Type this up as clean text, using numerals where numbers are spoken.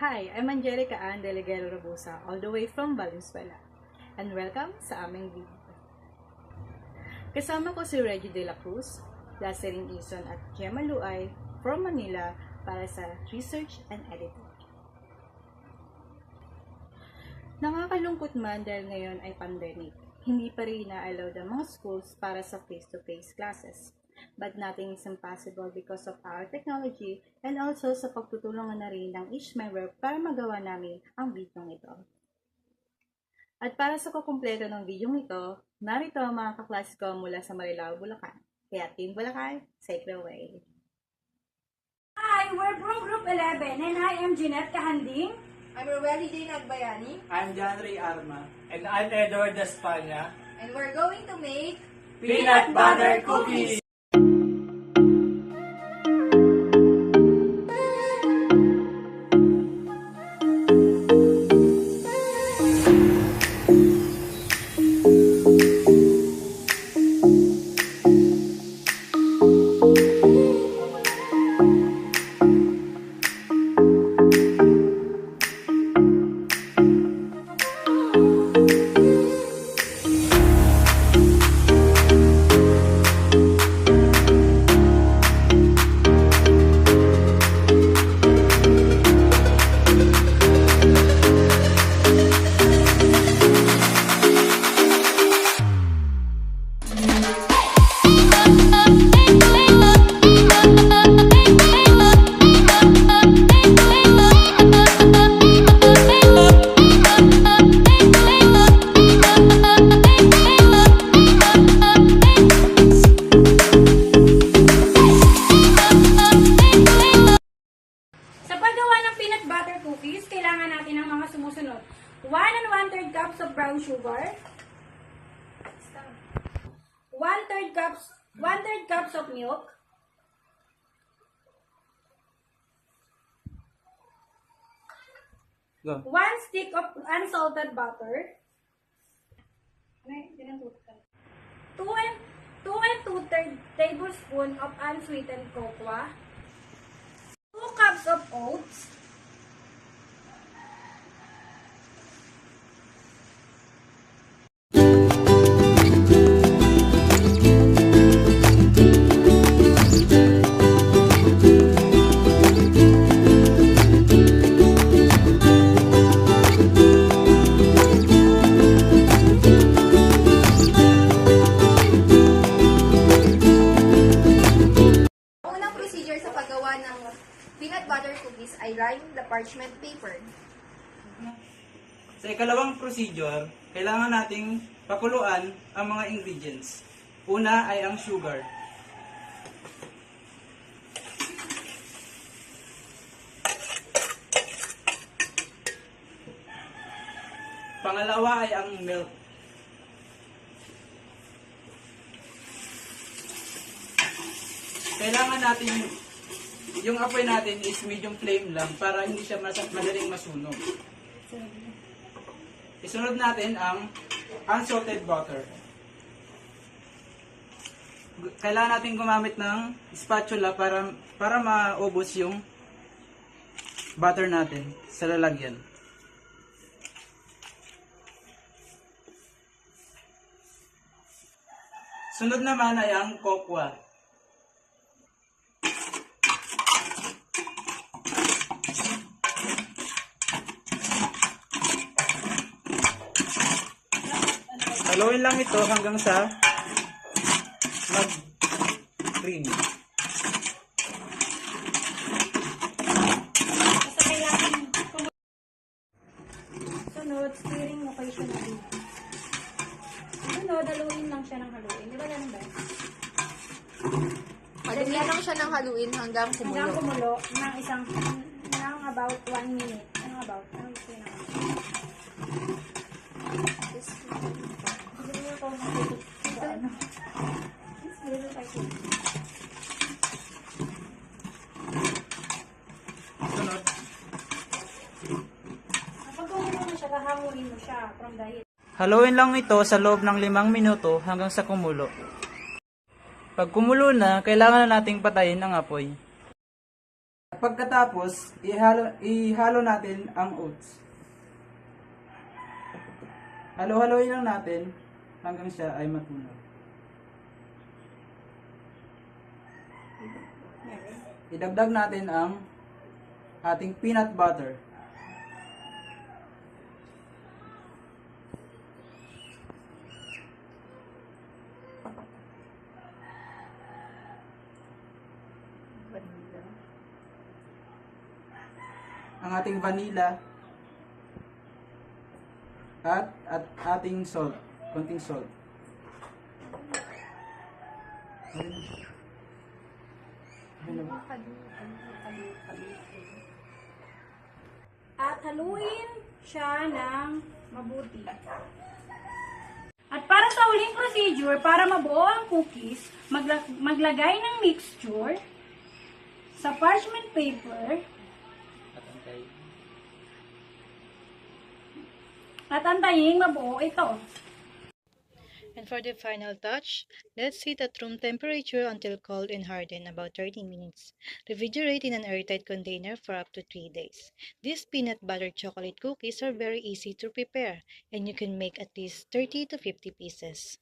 Hi, I'm Angelica Ann Delegero Rabusa, all the way from Valenzuela. And welcome sa aming video. Kasama ko si Reggie De La Cruz, Lazarin Ison at Gemma Luay from Manila para sa Research and Editing. Nakakalungkot man dahil ngayon ay pandemic. Hindi pa rin na-allowed ang mga schools para sa face-to-face classes. But nothing is impossible because of our technology and also sa pagtutulungan na rin ng each member para magawa namin ang video ito. At para sa kukumpleto ng video ito, narito ang mga kaklase ko mula sa Marilao, Bulacan. Kaya Team Bulacan, take it away! Hi, we're from Group 11 and I am Jeanette Kahanding. I'm Rowelly Jane Agbayani, I'm John Ray Arma. And I'm Edward Espana. and we're going to make Peanut butter cookies! Cookies, kailangan natin ng mga sumusunod. 1 1/3 cups of brown sugar. 1/3 cups of milk. 1 stick of unsalted butter. 2 and 2/3 tablespoon of unsweetened cocoa. 2 cups of oats. peanut butter cookies ay line the parchment paper. Sa ikalawang procedure, kailangan nating pakuluan ang mga ingredients. Una ay ang sugar. Pangalawa ay ang milk. Kailangan natin yung apoy natin is medium flame lang para hindi siya madaling masunog. Isunod natin ang unsalted butter. Kailangan natin gumamit ng spatula para maubos yung butter natin sa lalagyan. Sunod naman ay ang cocoa. Haluin lang ito hanggang sa mag-cream. Sunod, stirring mo kayo siya na rin. Sunod, haluin lang siya ng haluin. Di ba ganun ba? Haluin lang siya ng haluin hanggang kumulo. Hanggang kumulo ng about 1 minute. Ano about? Ano gusto yun naman? Sunod. Kapag kumulo na siya, kahanguin mo siya from the heat. Haluin lang ito sa loob ng 5 minuto hanggang sa kumulo. Pag kumulo na, kailangan na nating patayin ang apoy. Pagkatapos, ihalo natin ang oats. Halo-haloin lang natin hanggang siya ay matunaw. Idagdag natin ang ating peanut butter. Ang ating vanilla at ating salt, konting salt. At haluin siya ng mabuti. At para sa huling procedure, para mabuo ang cookies, maglagay ng mixture sa parchment paper at antayin mabuo ito. And for the final touch, let's heat at room temperature until cold and harden about 30 minutes. Refrigerate in an airtight container for up to 3 days. These peanut butter chocolate cookies are very easy to prepare, and you can make at least 30 to 50 pieces.